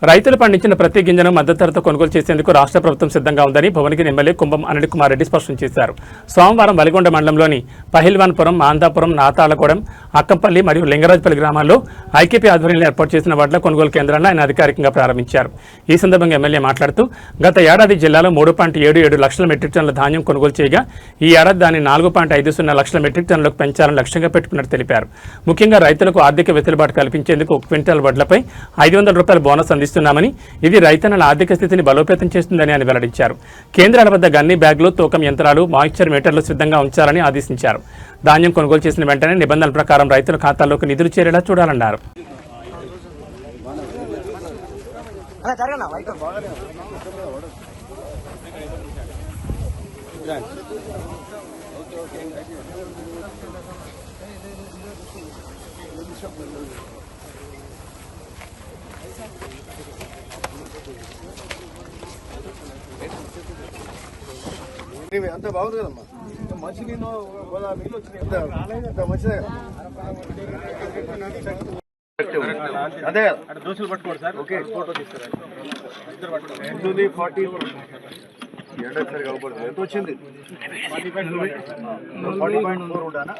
రైతులు పండించిన ప్రతి గింజను మద్దతు ధరతో కొనుగోలు చేసేందుకు రాష్ట్ర ప్రభుత్వం సిద్ధంగా ఉందని భువనగిరి ఎమ్మెల్యే కుంభం అనిల్ కుమార్ రెడ్డి స్పష్టం చేశారు. సోమవారం వలిగొండ మండలంలోని పహిల్వాన్పురం, ఆందాపురం, నాతాళగూడెం, అక్కంపల్లి మరియు లింగరాజపల్లి గ్రామాల్లో ఐకేపీ ఆధ్వర్యంలో ఏర్పాటు చేసిన వడ్ల కొనుగోలు కేంద్రాలను ఆయన అధికారికంగా ప్రారంభించారు. ఈ సందర్భంగా ఎమ్మెల్యే మాట్లాడుతూ గత ఏడాది జిల్లాలో 3.77 లక్షల మెట్రిక్ టన్నుల ధాన్యం కొనుగోలు చేయగా ఈ ఏడాది దాన్ని 4.50 లక్షల మెట్రిక్ టన్నులకు పెంచాలని లక్ష్యంగా పెట్టుకున్నట్టు తెలిపారు. ముఖ్యంగా రైతులకు ఆర్థిక వెసులుబాటు కల్పించేందుకు ఒక క్వింటాల్ వడ్లపై 500 రూపాయల బోనస్ అందిస్తున్నామని, ఇది రైతన్నల ఆర్థిక స్థితిని బలోపేతం చేస్తుందని ఆయన వెల్లడించారు. కేంద్రాల వద్ద గన్ని బ్యాగులు, తూకం యంత్రాలు, మాయిశ్చర్ మీటర్లు సిద్ధంగా ఉంచాలని ఆదేశించారు. ధాన్యం కొనుగోలు చేసిన వెంటనే నిబంధనల ప్రకారం రైతుల ఖాతాల్లోకి నిధులు చేరేలా చూడాలన్నారు. అంత బాగుంది కదమ్మా, మంచి నీళ్ళు వచ్చినాయి, మంచిదే అదే దోశలు పట్టుకోండి సార్. ఓకే, ఫోటో తీసుకురా. 40 ఎండసారి కాకపోతే ఎంత వచ్చింది? 40.4 ఉంటానా?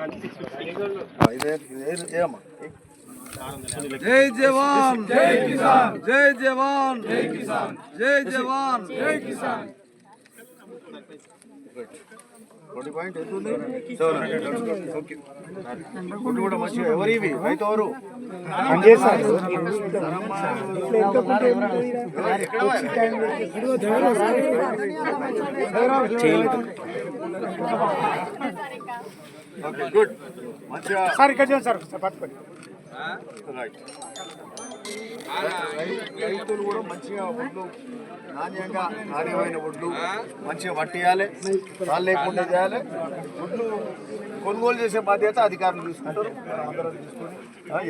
ఏమమ్మా? జై జవాన్ జై కిసాన్, జై జవాన్ జై కిసాన్, జై జవాన్ జై కిసాన్. 40 ఎంత ఉంది? ఓకే, ఫుడ్ కూడా మంచిగా. ఎవరు ఇవి? రైతు ఎవరు? ఓకే, గుడ్, మంచిగా సార్. ఇక్కడ సార్ పట్టుకోండి. రైట్, రైతులు కూడా మంచిగా ఒడ్లు, నాణ్యంగా నాణ్యమైన ఒడ్లు మంచిగా పట్టియాలి, వాళ్ళు లేకుండా చేయాలి. ఒడ్లు కొనుగోలు చేసే బాధ్యత అధికారులు తీసుకుంటారు. అందరూ తీసుకొని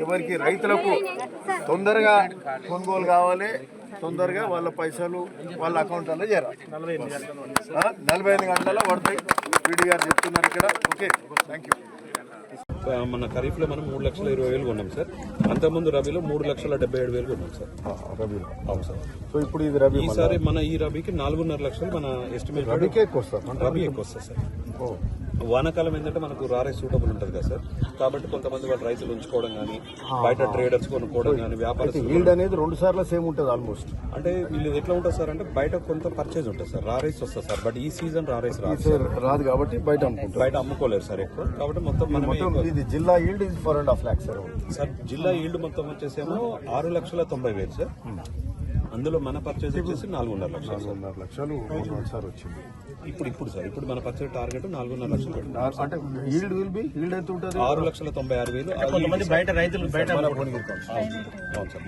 ఎవరికి రైతులకు తొందరగా కొనుగోలు కావాలి, తొందరగా వాళ్ళ పైసలు వాళ్ళ అకౌంట్లలో చేరాలి. 45 గంటలలో పడతాయి. పీడీ గారు చెప్తున్నారు ఇక్కడ. Okay, thank you. మన ఖరీఫ్లో మనం 3,20,000 కొన్నాం సార్. అంతకుముందు రబీలో 3,77,000 కొన్నాం సార్. రబీలో అవును సార్. సో ఇప్పుడు ఇది రబీ, ఈసారి మన ఈ రబీకి 4.5 లక్షలు మన ఎస్టిమేట్. రబీకే ఎక్కువ వస్తుంది, రబీ ఎక్కువ వస్తుంది సార్. వానాకాలం ఏంటంటే మనకు రారే సూటబుల్ ఉంటుంది కదా సార్. కాబట్టి కొంతమంది వాళ్ళు రైతులు ఉంచుకోవడం కానీ, బయట ట్రేడర్స్ కొనుక్కోవడం కానీ, వ్యాపారస్తులు ఈల్డ్ అనేది 2 సార్లు సేమ్ ఉంటుంది ఆల్మోస్ట్. అంటే వీళ్ళు ఎట్లా ఉంటుంది సార్ అంటే బయట కొంత పర్చేజ్ ఉంటుంది సార్, రారైస్ వస్తుంది సార్. బట్ ఈ సీజన్ రారైస్ రాదు కాబట్టి బయట అమ్ముకోలేరు సార్ ఎక్కువ. కాబట్టి మొత్తం ఇది జిల్లా ఈల్డ్ ఇది 4.5 lakhs సార్. జిల్లా ఈల్డ్ మొత్తం వచ్చేసేమో 6,90,000 సార్. అందులో మన పర్చేజ్ వచ్చేసి 4.5 లక్షలు. 4.5 లక్షలు సార్ వచ్చింది ఇప్పుడు సార్. ఇప్పుడు మన పర్చేజ్ టార్గెట్ 4.5 లక్షలు. అంటే ఈల్డ్ విల్ బి, ఈల్డ్ ఎంత ఉంటుంది? 6,96,000. కొంతమంది బయట రైతులు బయట అవును సార్.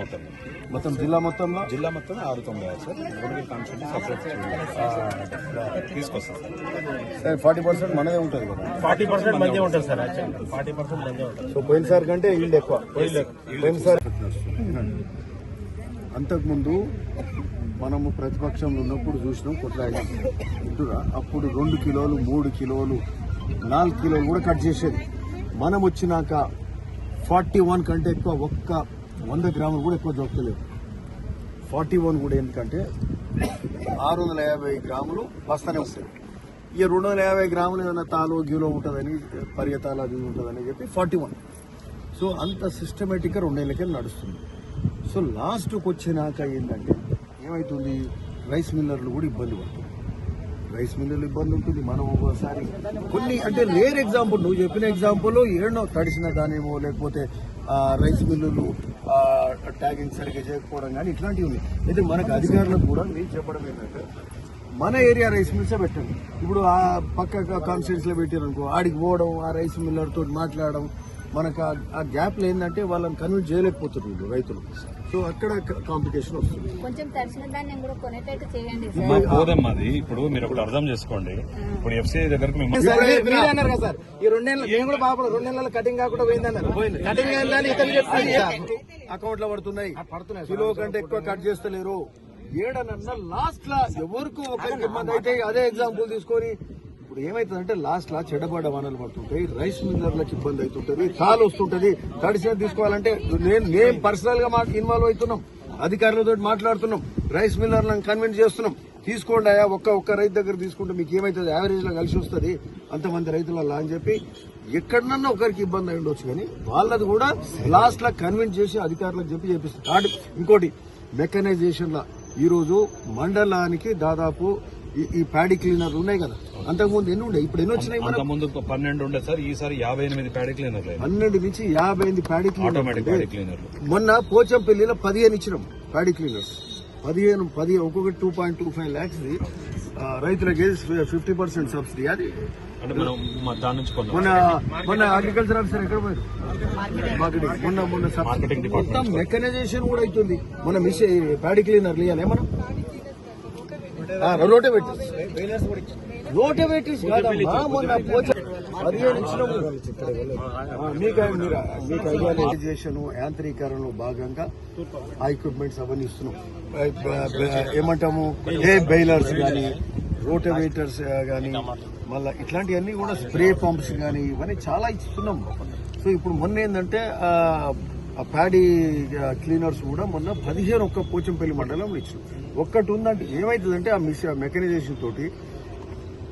మొత్తం జిల్లా మొత్తం 6,96,000 సార్. భువనగిరి కాన్స్టిట్యూన్సీ సపరేట్ తీసుకొస్తాం సార్. 40% మనదే ఉంటుంది కదా? 40% మందే ఉంటుంది సార్. 40% మందే ఉంటుంది. సో పోయినసారి కంటే ఈల్డ్ ఎక్కువ. పోయినసారి అంతకుముందు మనము ప్రతిపక్షంలో ఉన్నప్పుడు చూసినాం, కొట్లాడినాం. అప్పుడు 2 కిలోలు, 3 కిలోలు, 4 కిలోలు కూడా కట్ చేసేది. మనం వచ్చినాక 41 కంటే ఎక్కువ, ఒక్క 100 గ్రాములు కూడా ఎక్కువ దొరకలేదు. 41 కూడా ఎందుకంటే 650 గ్రాములు బస్తానే వస్తాయి. ఇక 250 గ్రాములు ఏదైనా తాలో గీలో ఉంటుందని, పరిగెతాలు అది ఉంటుందని చెప్పి 41. సో అంత సిస్టమేటిక్గా 2 ఏళ్ళకే నడుస్తుంది. సో లాస్ట్కి వచ్చినాక ఏంటంటే ఏమవుతుంది, రైస్ మిల్లర్లు కూడా ఇబ్బంది పడుతుంది. రైస్ మిల్లర్లు ఇబ్బంది ఉంటుంది. మనం ఒకసారి కొన్ని అంటే రేర్ ఎగ్జాంపుల్, నువ్వు చెప్పిన ఎగ్జాంపుల్ ఏడో తడిసిన దానేమో, లేకపోతే రైస్ మిల్లులు ట్యాగింగ్ సరిగ్గా చేయకపోవడం కానీ ఇట్లాంటివి ఉన్నాయి. అయితే మనకు అధికారులకు కూడా మీరు చెప్పడం ఏంటంటే మన ఏరియా రైస్ మిల్సే పెట్టండి. ఇప్పుడు ఆ పక్క కాన్స్టిట్యూన్సీలో పెట్టారనుకో, ఆడికి పోవడం, ఆ రైస్ మిల్లర్తో మాట్లాడడం, మనకు ఆ గ్యాప్లు ఏంటంటే వాళ్ళని కన్విన్స్ చేయలేకపోతున్నారు రైతులు. సో అక్కడ కాంప్లికేషన్ వస్తుంది. కొంచెం తడిసిన దాన్ని కూడా కొనేటట్టు చేయండి. పోదమ్మది ఇప్పుడు మీరు ఒకటి అర్థం చేసుకోండి. ఇప్పుడు ఎఫ్సీఐ దగ్గరకు అన్నారు కదా సార్, ఈ 2 నెలలు మేము కూడా బాగా 2 నెలలు కటింగ్ కాకుండా పోయిందన్నారు. కటింగ్ అయిందని ఇతను చెప్తుంది అకౌంట్ లో పడుతున్నాయి. కిలో కంటే ఎక్కువ కట్ చేస్తలేరు. ఏడనన్నా లాస్ట్ లా ఎవరికో ఒకరికి ఇబ్బంది అయితే అదే ఎగ్జాంపుల్ తీసుకొని ఇప్పుడు ఏమైతుందంటే లాస్ట్ లా చెడబడ్డ వానలు పడుతుంటాయి, రైస్ మిల్లర్లకు ఇబ్బంది అవుతుంటది, కాలు వస్తుంటది. తడిసిన తీసుకోవాలంటే నేను పర్సనల్ గా మాకు ఇన్వాల్వ్ అవుతున్నాం. అధికారులతో మాట్లాడుతున్నాం, రైస్ మిల్లర్లను కన్విన్స్ చేస్తున్నాం. తీసుకోండి అయ్యా, ఒక్క రైతు దగ్గర తీసుకుంటే మీకు ఏమైతుంది, యావరేజ్ లో కలిసి వస్తుంది అంతమంది రైతులలో అని చెప్పి ఎక్కడన్నా ఒకరికి ఇబ్బంది అయి ఉండొచ్చు. కానీ వాళ్ళది కూడా లాస్ట్ లా కన్విన్స్ చేసి అధికారులకు చెప్పి చేపిస్తారు. ఇంకోటి మెకనైజేషన్ లా ఈరోజు మండలానికి దాదాపు ఈ ప్యాడీ క్లీనర్లు ఉన్నాయి కదా, అంతకుముందు ఎన్ని ఉండే, ఇప్పుడు ఎన్ని వచ్చినాయి? ముందు 12 ఉండే సార్, ఈసారి 58 ప్యాడీ క్లీనర్లు, 12 నుంచి 55 ప్యాడీ ఆటోమేటిక్ ప్యాడీ క్లీనర్. క్లీనర్లు మొన్న పోచంపల్లిలో 15 ఇచ్చినాం ప్యాడీ క్లీనర్స్. 15 ఒక్కొక్కటి 2.25 lakhs రైతులకి 50% సబ్సిడీ. అది అంటే మనం దాని నుంచి మొన్న అగ్రికల్చర్ ఆఫీసర్ ఎక్కడ పోయారు, మార్కెటింగ్. మొన్న మార్కెటింగ్ డిపార్ట్మెంట్ మొత్తం మెకనైజేషన్ కూడా అవుతుంది. మన ప్యాడీ క్లీనర్లు ఇవ్వాలి మనం రోటోవేటర్స్ కాదమ్మా. మొన్న 15 ఇచ్చినాము. మీకు ఐడియలైజేషన్ యాంత్రీకరణలో భాగంగా ఆ ఎక్విప్మెంట్స్ అవన్నీ ఇస్తున్నాం. ఏమంటాము, బెయిలర్స్ కానీ, రోటోవేటర్స్ కానీ, మళ్ళీ ఇట్లాంటివన్నీ కూడా స్ప్రే పంప్స్ కానీ ఇవన్నీ చాలా ఇస్తున్నాం. సో ఇప్పుడు మొన్న ఏంటంటే ఆ ప్యాడీ క్లీనర్స్ కూడా మొన్న 15 ఒక్క పోచంపల్లి మండలంలో ఇచ్చినాం. ఒక్కటి ఉందంటే ఏమైతుందంటే ఆ మెకనైజేషన్ తోటి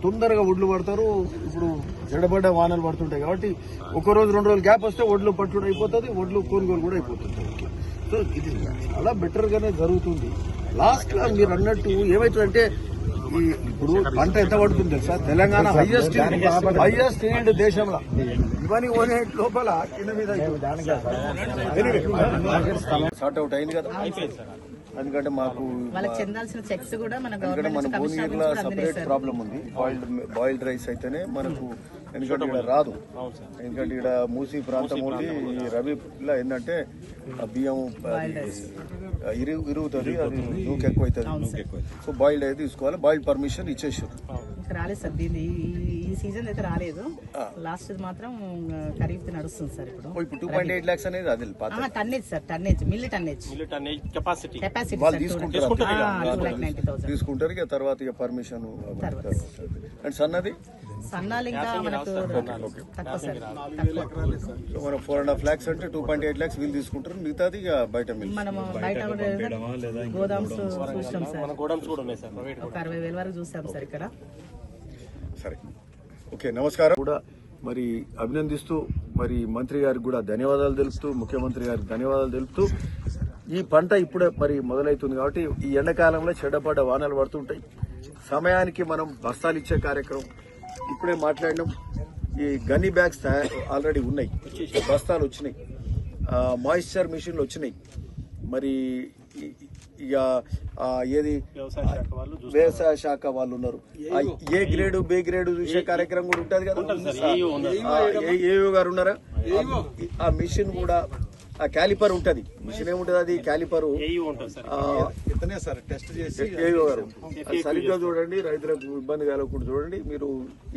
తొందరగా ఒడ్లు పడతారు. ఇప్పుడు జడబడ్డ వానలు పడుతుంటాయి కాబట్టి ఒక రోజు 2 రోజులు గ్యాప్ వస్తే ఒడ్లు పట్టుడు అయిపోతుంది, ఒడ్లు కొనుగోలు కూడా అయిపోతుంది. సో ఇది చాలా బెటర్ గానే జరుగుతుంది. లాస్ట్ లా మీరు అన్నట్టు ఏమైతుందంటే ఇప్పుడు పంట ఎంత పడుతుంది తెలుసా, తెలంగాణ హైయెస్ట్ ఈల్డ్ దేశంలో. ఇవన్నీ కొనే లోపల కింద మీద షార్ట్ అవుట్ అయింది కదా. ఎందుకంటే మాకు చెందాల్సిన చెక్స్ కూడా మన ఎందుకంటే మన భువనగిరిలో సపరేట్ ప్రాబ్లం ఉంది. బాయిల్డ్ రైస్ అయితేనే మనకు, ఎందుకంటే ఇక్కడ రాదు. ఎందుకంటే ఇక్కడ మూసీ ప్రాంతం ఉంది. ఈ రబీలో ఏంటంటే బియ్యం ఇరుగుతుంది, అది నూకు ఎక్కువ అవుతుంది. సో బాయిల్డ్ అయితే తీసుకోవాలి. బాయిల్డ్ పర్మిషన్ ఇచ్చేసారు. రాలేదు సార్, దీన్ని ఈ సీజన్ అయితే రాలేదు. లాస్ట్ మాత్రం ఖరీఫ్ నడుస్తుంది సార్. ఇప్పుడు 2.8 lakhs అనేది అది tonnage sir, tonnage millet tonnage capacity వాళ్ళు తీసుకుంటారు. ఇక తర్వాత ఇక పర్మిషన్. అండ్ సన్నది సన్నాలు ఇంకా మనకు తక్కువ సార్. సో మనం 4.5 lakhs అంటే 2.8 lakhs వీళ్ళు తీసుకుంటారు. మిగతాది ఇక బయట మనము బయట గోదామ్స్ చూసాం సార్, ఒక 60,000 వరకు చూసాం సార్ ఇక్కడ. సరే, ఓకే, నమస్కారం. కూడా మరి అభినందిస్తూ, మరి మంత్రి గారికి కూడా ధన్యవాదాలు తెలుపుతూ, ముఖ్యమంత్రి గారికి ధన్యవాదాలు తెలుపుతూ, ఈ పంట ఇప్పుడే మరి మొదలవుతుంది కాబట్టి ఈ ఎండాకాలంలో చెడ్డపడ్డ వానలు పడుతుంటాయి. సమయానికి మనం బస్తాలు ఇచ్చే కార్యక్రమం ఇప్పుడే మాట్లాడినాం. ఈ గన్నీ బ్యాగ్స్ ఆల్రెడీ ఉన్నాయి, బస్తాలు వచ్చినాయి, మాయిశ్చర్ మిషన్లు వచ్చినాయి. మరి ఇక ఏది వ్యవసాయ శాఖ వాళ్ళు ఉన్నారు. ఏ గ్రేడు బి గ్రేడు చూసే కార్యక్రమం కూడా ఉంటుంది కదా. ఏయో గారు ఉన్నారా? ఆ మిషన్ కూడా, ఆ క్యాలిపర్ ఉంటది. మిషన్ ఏముంటది, అది క్యాలిపర్ ఏయో గారు సరిగ్గా చూడండి, రైతులకు ఇబ్బంది కలగకుండా చూడండి. మీరు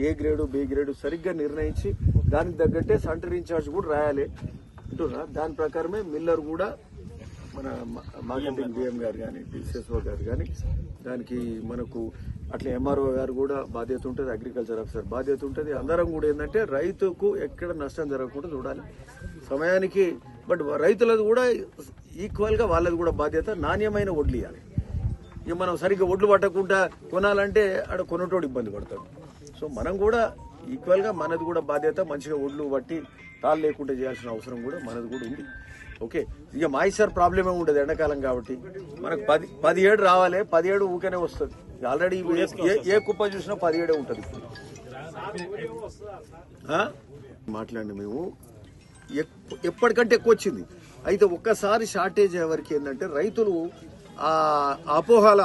ఏ గ్రేడు బి గ్రేడు సరిగ్గా నిర్ణయించి దానికి తగ్గట్టే సెంటర్ ఇన్ఛార్జ్ కూడా రాయాలి అంటున్నా. దాని ప్రకారమే మిల్లర్ కూడా, మన మార్కెటింగ్ డిఎం గారు కానీ, డిసిఎస్ఓ గారు కానీ, దానికి మనకు అట్లా ఎంఆర్ఓ గారు కూడా బాధ్యత ఉంటుంది, అగ్రికల్చర్ ఆఫీసర్ బాధ్యత ఉంటుంది. అందరం కూడా ఏంటంటే రైతుకు ఎక్కడ నష్టం జరగకుండా చూడాలి సమయానికి. బట్ రైతులది కూడా ఈక్వల్ గా వాళ్ళది కూడా బాధ్యత, నాణ్యమైన వడ్లు ఇవ్వాలి. ఇక మనం సరిగ్గా వడ్లు పట్టకుండా కొనాలంటే అక్కడ కొనటోడు ఇబ్బంది పడతాడు. సో మనం కూడా ఈక్వల్ గా మనది కూడా బాధ్యత, మంచిగా వడ్లు పట్టి తాళ్ళు లేకుండా చేయాల్సిన అవసరం కూడా మనది కూడా ఉంది. ఓకే, ఇక మాయిశ్చర్ ప్రాబ్లమే ఉండదు ఎండాకాలం కాబట్టి. మనకు 17 రావాలి, 17 ఊకనే వస్తుంది. ఆల్రెడీ ఏ కుప్ప చూసినా 17 ఉంటుంది. మాట్లాడి మేము ఎప్పటికంటే ఎక్కువ వచ్చింది. అయితే ఒక్కసారి షార్టేజ్ ఎవరికి ఏంటంటే రైతులు ఆ అపోహల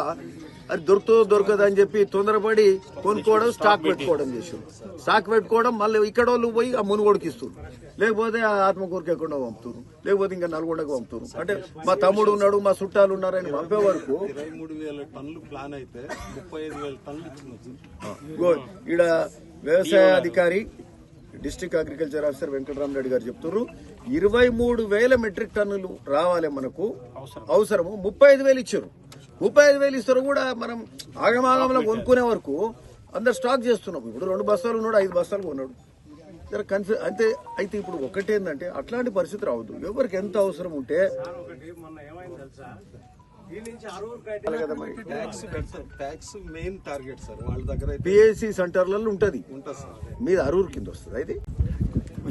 అది దొరుకుతుందో దొరకదు అని చెప్పి తొందరపడి కొనుక్కోవడం, స్టాక్ పెట్టుకోవడం చేసారు. స్టాక్ పెట్టుకోవడం మళ్ళీ ఇక్కడ వాళ్ళు పోయి ఆ మునుగోడుకి ఇస్తున్నారు, లేకపోతే ఆత్మకూరుకి ఎక్కడో పంపుతున్నారు, లేకపోతే ఇంకా నల్గొండకు పంపుతున్నారు. అంటే మా తమ్ముడు ఉన్నాడు, మా చుట్టాలు ఉన్నారని పంపే వరకు 23,000 టన్నులు ప్లాన్ అయితే 35,000 టన్నులు. ఈడ వ్యవసాయ అధికారి డిస్ట్రిక్ట్ అగ్రికల్చర్ ఆఫీసర్ వెంకటరామరెడ్డి గారు చెప్తున్నారు 23,000 మెట్రిక్ టన్నులు రావాలి మనకు అవసరము. 35,000 ఇచ్చారు. 35,000 ఇస్తారు కూడా మనం ఆగమాగంలో కొనుక్కునే వరకు అందరు స్టాక్ చేస్తున్నాం. ఇప్పుడు 2 బస్తాలు ఉన్నాడు, 5 బస్తాలు కొన్నాడు. కన్ఫ్యూజ్ అంతే. అయితే ఇప్పుడు ఒకటేందంటే అట్లాంటి పరిస్థితి రావద్దు. ఎవరికి ఎంత అవసరం ఉంటే ట్యాక్స్ మెయిన్ టార్గెట్ సార్ వాళ్ళ దగ్గర అయితే పిఏసి సెంటర్లలో ఉంటుంది ఉంటుంది సార్. మీద అరూరు కింద వస్తుంది ఇది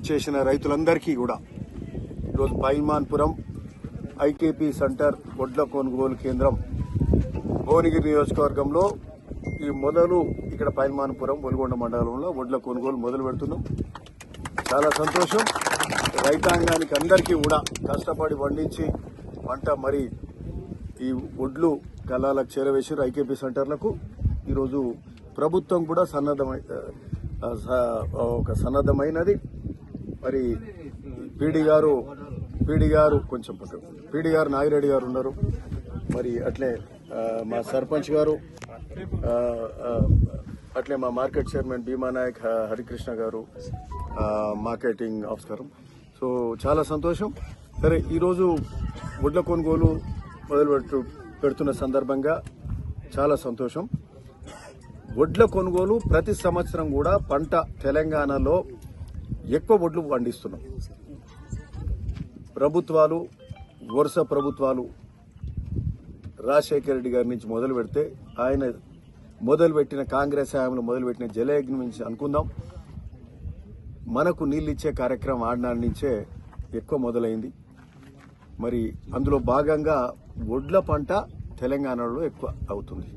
చేసిన రైతులందరికీ కూడా ఈరోజు పైల్మాన్పురం ఐకేపీ సెంటర్ వడ్ల కొనుగోలు కేంద్రం భువనగిరి నియోజకవర్గంలో ఈ మొదలు ఇక్కడ పైల్మాన్పురం ఒలిగొండ మండలంలో వడ్ల కొనుగోలు మొదలు పెడుతున్నాం. చాలా సంతోషం. రైతాంగానికి అందరికీ కూడా కష్టపడి పండించి పంట మరి ఈ వడ్లు కళాలకు చేరవేసారు ఐకేపీ సెంటర్లకు. ఈరోజు ప్రభుత్వం కూడా సన్నద్ధమైనది. మరి పీడీ గారు కొంచెం పక్కన పీడీ గారు నాగిరెడ్డి గారు ఉన్నారు. మరి అట్లే మా సర్పంచ్ గారు, అట్లే మా మార్కెట్ చైర్మన్ భీమా నాయక్ హరికృష్ణ గారు, మార్కెటింగ్ ఆఫీసర్. సో చాలా సంతోషం. సరే, ఈరోజు వడ్ల కొనుగోలు పెడుతున్న సందర్భంగా చాలా సంతోషం. వడ్ల కొనుగోలు ప్రతి సంవత్సరం కూడా పంట తెలంగాణలో ఎక్కువ వడ్లు పండిస్తున్నాం. ప్రభుత్వాలు, వరుస ప్రభుత్వాలు రాజశేఖర రెడ్డి గారి నుంచి మొదలు పెడితే ఆయన మొదలుపెట్టిన కాంగ్రెస్ హయాంలో మొదలుపెట్టిన జలయజ్ఞం నుంచి అనుకుందాం, మనకు నీళ్ళిచ్చే కార్యక్రమం ఆడినాడి నుంచే ఎక్కువ మొదలైంది. మరి అందులో భాగంగా వడ్ల పంట తెలంగాణలో ఎక్కువ అవుతుంది.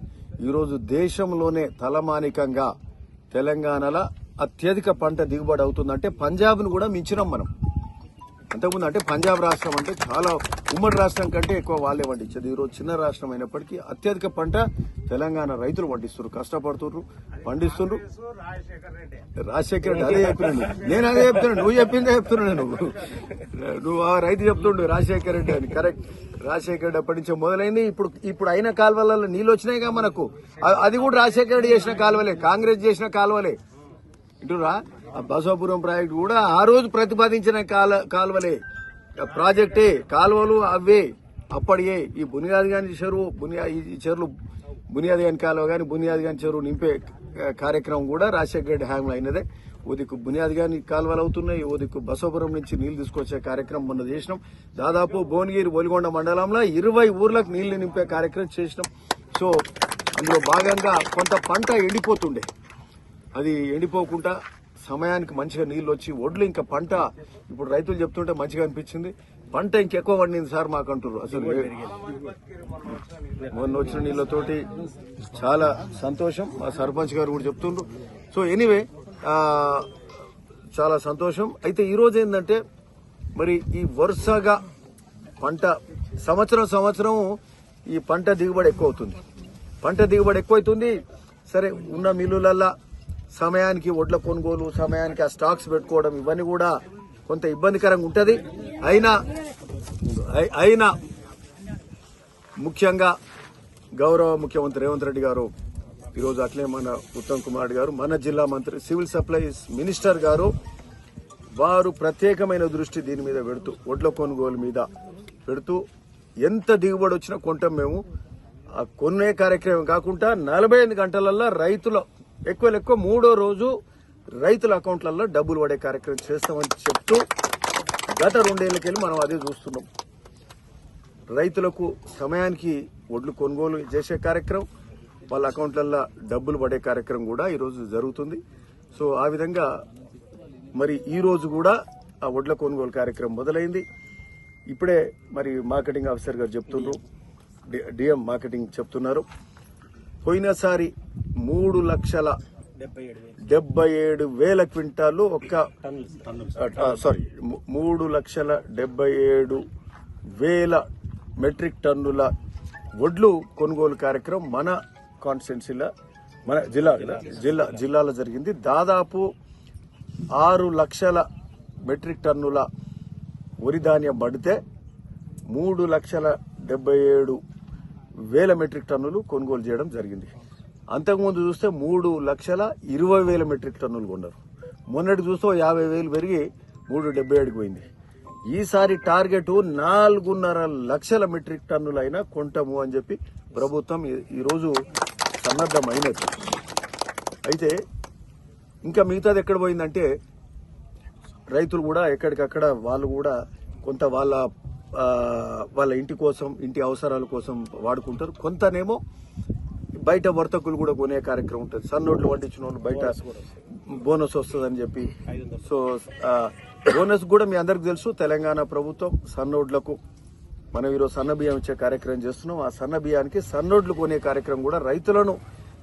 ఈరోజు దేశంలోనే తలమానికంగా తెలంగాణలో అత్యధిక పంట దిగుబడి అవుతుందంటే పంజాబ్ను కూడా మించినాం మనం. అంతకుముందు అంటే పంజాబ్ రాష్ట్రం అంటే చాలా ఉమ్మడి రాష్ట్రం కంటే ఎక్కువ వాళ్ళే పండించేది. ఈరోజు చిన్న రాష్ట్రం అయినప్పటికీ అత్యధిక పంట తెలంగాణ రైతులు పండిస్తున్నారు, కష్టపడుతున్నారు, పండిస్తున్నారు. రాజశేఖర రెడ్డి అదే చెప్తున్నాను, నేను అదే చెప్తున్నాను, నువ్వు చెప్పిందే చెప్తున్నాను. నువ్వు ఆ రైతు చెప్తుండు రాజశేఖర రెడ్డి అని. కరెక్ట్, రాజశేఖర రెడ్డి అప్పటి నుంచే మొదలైంది. ఇప్పుడు అయిన కాలువలలో నీళ్ళు వచ్చినాయిగా మనకు, అది కూడా రాజశేఖర రెడ్డి చేసిన కాలువలే, కాంగ్రెస్ చేసిన కాలువలే. ఇంటురా, ఆ బసవాపురం ప్రాజెక్టు కూడా ఆ రోజు ప్రతిపాదించిన కాలువలే, ప్రాజెక్టే, కాలువలు అవే అప్పటియే. ఈ బునియాది గాని చెరువు, ఈ చెరువులు బునియాది గాని కాలువ గాని బునియాది గాని చెరువు నింపే కార్యక్రమం కూడా రాజశేఖర రెడ్డి హయాంలో అయినదే. ఓ దిక్కు బునియాది గాని కాలువలు అవుతున్నాయి, ఓ దిక్కు బసవాపురం నుంచి నీళ్లు తీసుకొచ్చే కార్యక్రమం మొన్న చేసినాం. దాదాపు భువనగిరి ఒలిగొండ మండలంలో 20 ఊర్లకు నీళ్లు నింపే కార్యక్రమం చేసినాం. సో అందులో భాగంగా కొంత పంట ఎండిపోతుండే, అది ఎండిపోకుండా సమయానికి మంచిగా నీళ్లు వచ్చి వడ్లు ఇంకా పంట ఇప్పుడు రైతులు చెప్తుంటే మంచిగా అనిపించింది. పంట ఇంకెక్కువ పండింది సార్ మాకు అంటున్నారు. అసలు మొన్న వచ్చిన నీళ్లతోటి చాలా సంతోషం. మా సర్పంచ్ గారు కూడా చెప్తుండ్రు. సో ఎనీవే చాలా సంతోషం. అయితే ఈరోజు ఏంటంటే మరి ఈ వరుసగా పంట సంవత్సరం ఈ పంట దిగుబడి ఎక్కువ అవుతుంది. పంట దిగుబడి ఎక్కువైతుంది. సరే, ఉన్న మిల్లులల్లా సమయానికి వడ్ల కొనుగోలు, సమయానికి ఆ స్టాక్స్ పెట్టుకోవడం, ఇవన్నీ కూడా కొంత ఇబ్బందికరంగా ఉంటుంది. అయినా ముఖ్యంగా గౌరవ ముఖ్యమంత్రి రేవంత్ రెడ్డి గారు ఈరోజు, అట్లే మన ఉత్తమ్ కుమార్ గారు, మన జిల్లా మంత్రి సివిల్ సప్లైస్ మినిస్టర్ గారు, వారు ప్రత్యేకమైన దృష్టి దీని మీద పెడుతూ, వడ్ల కొనుగోలు మీద పెడుతూ, ఎంత దిగుబడి వచ్చినా కొంటాం మేము. ఆ కొనే కార్యక్రమం కాకుండా 48 గంటలల్లో రైతుల ఎక్కువ మూడో రోజు రైతుల అకౌంట్లలో డబ్బులు పడే కార్యక్రమం చేస్తామని చెప్తూ గత 2 ఏళ్లకెళ్ళి మనం అదే చూస్తున్నాం. రైతులకు సమయానికి వడ్లు కొనుగోలు చేసే కార్యక్రమం, వాళ్ళ అకౌంట్లలో డబ్బులు పడే కార్యక్రమం కూడా ఈరోజు జరుగుతుంది. సో ఆ విధంగా మరి ఈ రోజు కూడా ఆ వడ్ల కొనుగోలు కార్యక్రమం మొదలైంది. ఇప్పుడే మరి మార్కెటింగ్ ఆఫీసర్ గారు చెప్తున్నారు, డిఎం మార్కెటింగ్ చెప్తున్నారు, పోయినసారి 3,77,000 క్వింటాలు 3,77,000 మెట్రిక్ టన్నుల వడ్లు కొనుగోలు కార్యక్రమం మన కాన్స్టిట్యున్సీలో, మన జిల్లాలో జరిగింది. దాదాపు 6 లక్షల మెట్రిక్ టన్నుల వరి ధాన్యం పడితే 3,77,000 మెట్రిక్ టన్నులు కొనుగోలు చేయడం జరిగింది. అంతకుముందు చూస్తే 3,20,000 మెట్రిక్ టన్నులు కొన్నారు. మొన్నటి చూస్తే 50,000 పెరిగి 3,77,000కి పోయింది. ఈసారి టార్గెట్ 4.5 లక్షల మెట్రిక్ టన్నులైనా కొంటాము అని చెప్పి ప్రభుత్వం ఈరోజు సన్నద్ధమైనది. అయితే ఇంకా మిగతాది ఎక్కడ పోయిందంటే రైతులు కూడా ఎక్కడికక్కడ వాళ్ళు కూడా కొంత వాళ్ళ వాళ్ళ ఇంటి కోసం, ఇంటి అవసరాల కోసం వాడుకుంటారు. కొంతనేమో బయట వర్తకులు కూడా కొనే కార్యక్రమం ఉంటుంది. సన్నోట్లు వండించిన వాళ్ళు బయట బోనస్ వస్తుందని చెప్పి. సో బోనస్ కూడా మీ అందరికి తెలుసు, తెలంగాణ ప్రభుత్వం సన్నోడ్లకు మనం ఈరోజు సన్న బియ్యం ఇచ్చే కార్యక్రమం చేస్తున్నాం. ఆ సన్న బియ్యానికి సన్నోడ్లు కొనే కార్యక్రమం కూడా రైతులను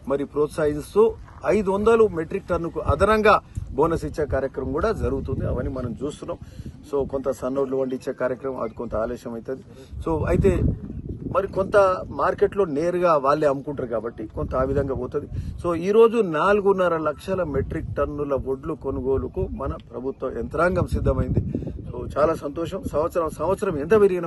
మరి ప్రోత్సహిస్తూ 500 మెట్రిక్ టన్నుకు అదనంగా బోనస్ ఇచ్చే కార్యక్రమం కూడా జరుగుతుంది. అవన్నీ మనం చూస్తున్నాం. సో కొంత సన్నోడ్లు వండించే కార్యక్రమం అది కొంత ఆలస్యం అవుతుంది. సో అయితే మరి కొంత మార్కెట్లో నేరుగా వాళ్ళే అమ్ముకుంటారు కాబట్టి కొంత ఆ విధంగా పోతుంది. సో ఈ రోజు 4.5 లక్షల మెట్రిక్ టన్నుల వడ్లు కొనుగోలుకు మన ప్రభుత్వ యంత్రాంగం సిద్ధమైంది. సో చాలా సంతోషం. సంవత్సరం ఎంత పెరిగిన